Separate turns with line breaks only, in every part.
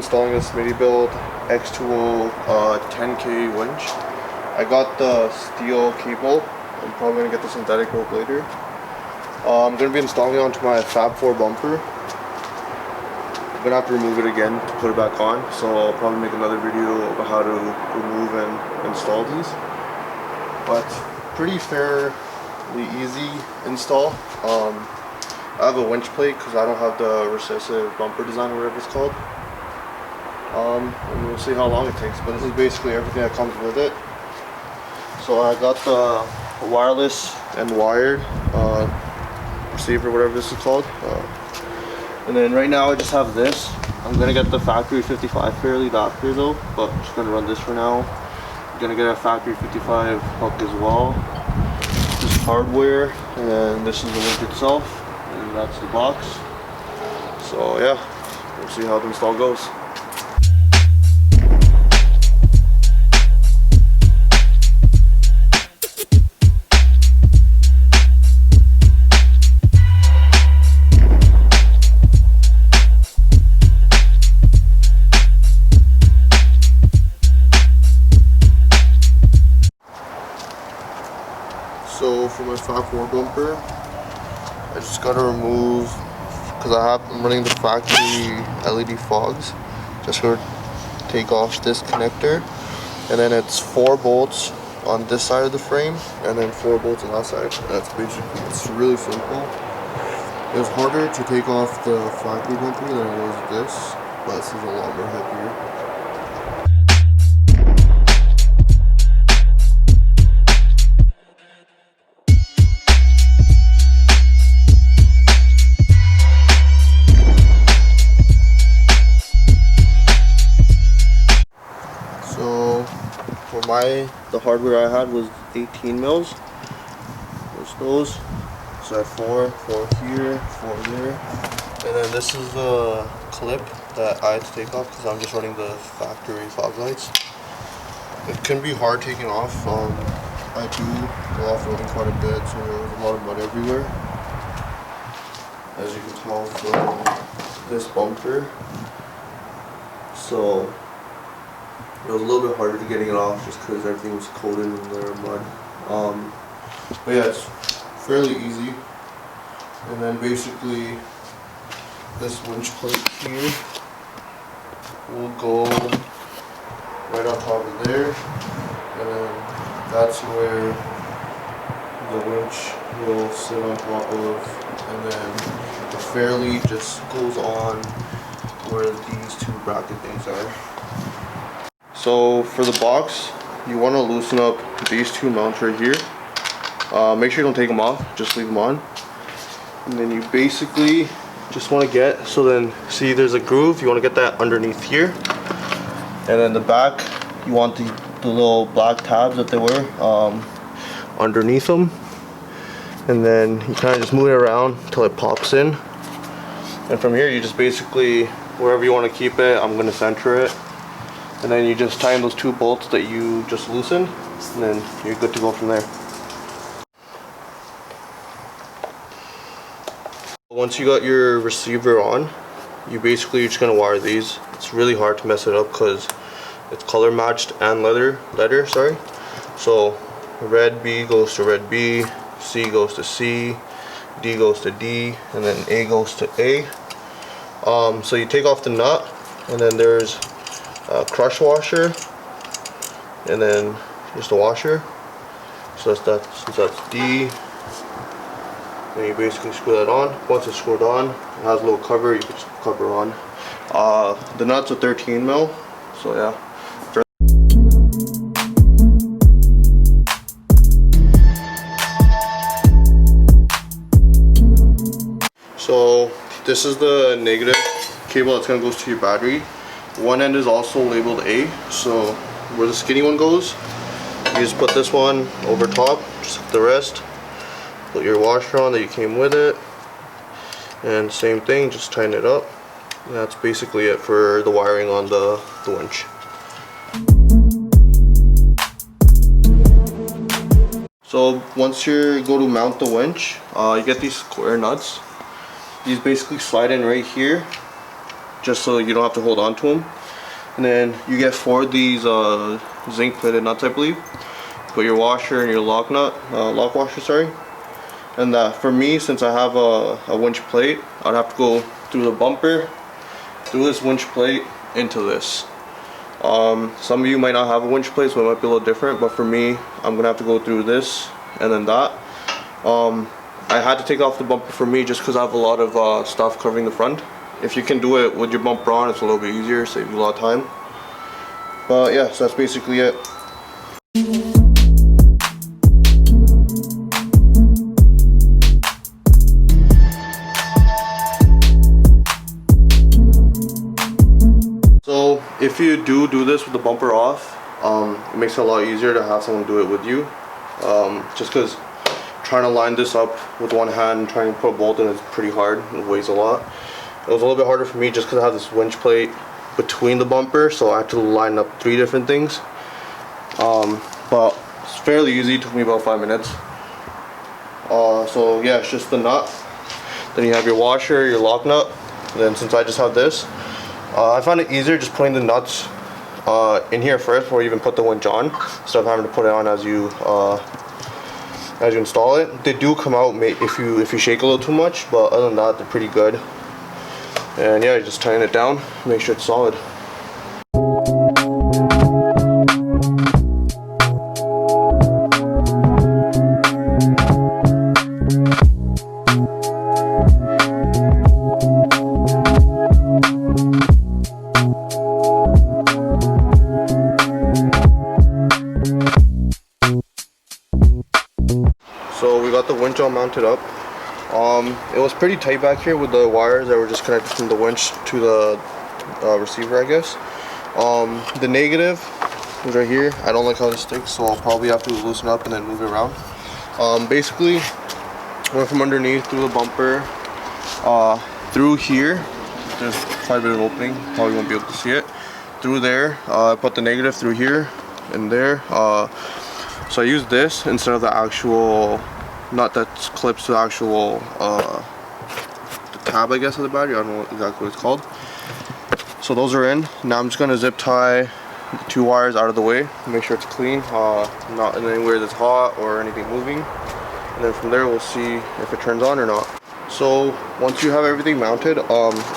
installing a Smittybilt X20 10K winch. I got the steel cable. I'm probably going to get the synthetic rope later. I'm going to be installing it onto my Fab 4 bumper. I'm going to have to remove it again to put it back on, so I'll probably make another video about how to remove and install these. But pretty fairly easy install. I have a winch plate because I don't have the recessive bumper design or whatever it's called. And we'll see how long it takes, but this is basically everything that comes with it. So I got the wireless and wired receiver, whatever this is called. And then right now I just have this. I'm gonna get the factory 55 fairlead after though, but I'm just gonna run this for now. I'm gonna get a factory 55 hook as well. This is hardware, and then this is the winch itself, and that's the box. So yeah, we'll see how the install goes. So for my Fab 4 bumper, I just gotta remove, because I'm running the factory LED fogs. Just gotta take off this connector, and then it's 4 bolts on this side of the frame, and then 4 bolts on that side. That's basically, it's really simple. It was harder to take off the factory bumper than it was this, but this is a lot more heavier. For the hardware I had was 18 mils. There's those. So I had 4 here, 4 there. And then this is the clip that I had to take off because I'm just running the factory fog lights. It can be hard taking off. I do go off-roading quite a bit, so there's a lot of mud everywhere. As you can tell from this bumper. So it was a little bit harder to getting it off just because everything was coated in the mud. But yeah, it's fairly easy. And then basically this winch plate here will go right on top of there. And then that's where the winch will sit on top of. And then the fairlead just goes on where these 2 bracket things are. So for the box, you want to loosen up these 2 mounts right here. Make sure you don't take them off, just leave them on. And then you basically just want to get, so then see there's a groove, you want to get that underneath here. And then the back, you want the little black tabs that they were underneath them. And then you kind of just move it around until it pops in. And from here you just basically, wherever you want to keep it, I'm going to center it. And then you just tighten those 2 bolts that you just loosened, and then you're good to go from there. Once you got your receiver on, you're just gonna wire these. It's really hard to mess it up because it's color matched and letter. So red B goes to red B, C goes to C, D goes to D, and then A goes to A. So you take off the nut, and then there's crush washer, and then just a washer. So since that's D, then you basically screw that on. Once it's screwed on, it has a little cover, you can just cover on. The nut's a 13 mil, so yeah. So this is the negative cable that's gonna go to your battery. One end is also labeled A, so where the skinny one goes, you just put this one over top, just like the rest. Put your washer on that you came with it, and same thing, just tighten it up. And that's basically it for the wiring on the winch. So once you go to mount the winch, you get these square nuts. These basically slide in right here, just so you don't have to hold on to them. And then you get 4 of these zinc plated nuts, I believe. Put your washer and your lock washer, sorry. And for me, since I have a winch plate, I'd have to go through the bumper, through this winch plate, into this. Some of you might not have a winch plate, so it might be a little different, but for me, I'm gonna have to go through this and then that. I had to take off the bumper for me just because I have a lot of stuff covering the front. If you can do it with your bumper on, it's a little bit easier, saves you a lot of time. But yeah, so that's basically it. So if you do this with the bumper off, it makes it a lot easier to have someone do it with you. Just because trying to line this up with one hand and trying to put a bolt in is pretty hard. It weighs a lot. It was a little bit harder for me just because I have this winch plate between the bumper, so I had to line up 3 different things. But it's fairly easy. It took me about 5 minutes. So yeah, it's just the nut. Then you have your washer, your lock nut. And then since I just have this, I found it easier just putting the nuts in here first before you even put the winch on, instead of having to put it on as you install it. They do come out if you shake a little too much, but other than that, they're pretty good. And yeah, you just tighten it down, make sure it's solid. So we got the winch all mounted up. It was pretty tight back here with the wires that were just connected from the winch to the receiver, I guess. The negative is right here. I don't like how this sticks, so I'll probably have to loosen up and then move it around. Basically, went from underneath through the bumper, through here. There's quite a bit of opening, probably won't be able to see it. Through there, I put the negative through here and there. So I used this instead of the actual nut that clips to the actual the tab, I guess, of the battery. I don't know exactly what it's called. So those are in. Now I'm just gonna zip tie the 2 wires out of the way, make sure it's clean, not in anywhere that's hot or anything moving. And then from there we'll see if it turns on or not. So once you have everything mounted,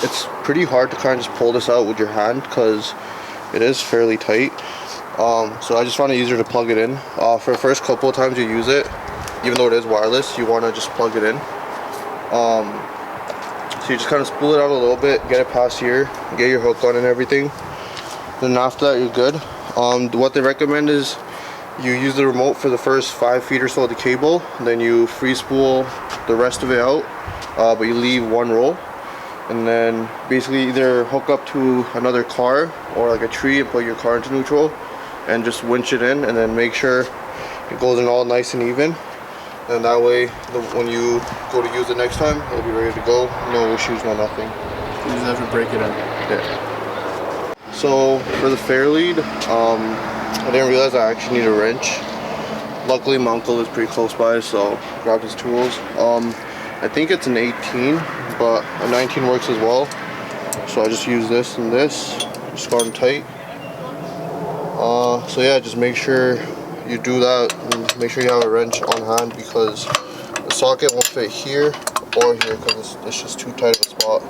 it's pretty hard to kind of just pull this out with your hand because it is fairly tight. So I just found it easier to plug it in. For the first couple of times you use it, even though it is wireless, you want to just plug it in. So you just kind of spool it out a little bit, get it past here, get your hook on and everything. Then after that, you're good. What they recommend is you use the remote for the first 5 feet or so of the cable, then you free spool the rest of it out, but you leave 1 roll. And then basically either hook up to another car or like a tree and put your car into neutral and just winch it in, and then make sure it goes in all nice and even. And that way, when you go to use it next time, it'll be ready to go. No issues, no nothing.
You just have to break it up.
Yeah. So for the Fairlead, I didn't realize I actually need a wrench. Luckily, my uncle is pretty close by, so grabbed his tools. I think it's an 18, but a 19 works as well. So I just use this and this, just got them tight. So yeah, just make sure you do that, and make sure you have a wrench on hand because the socket won't fit here or here because it's just too tight of a spot.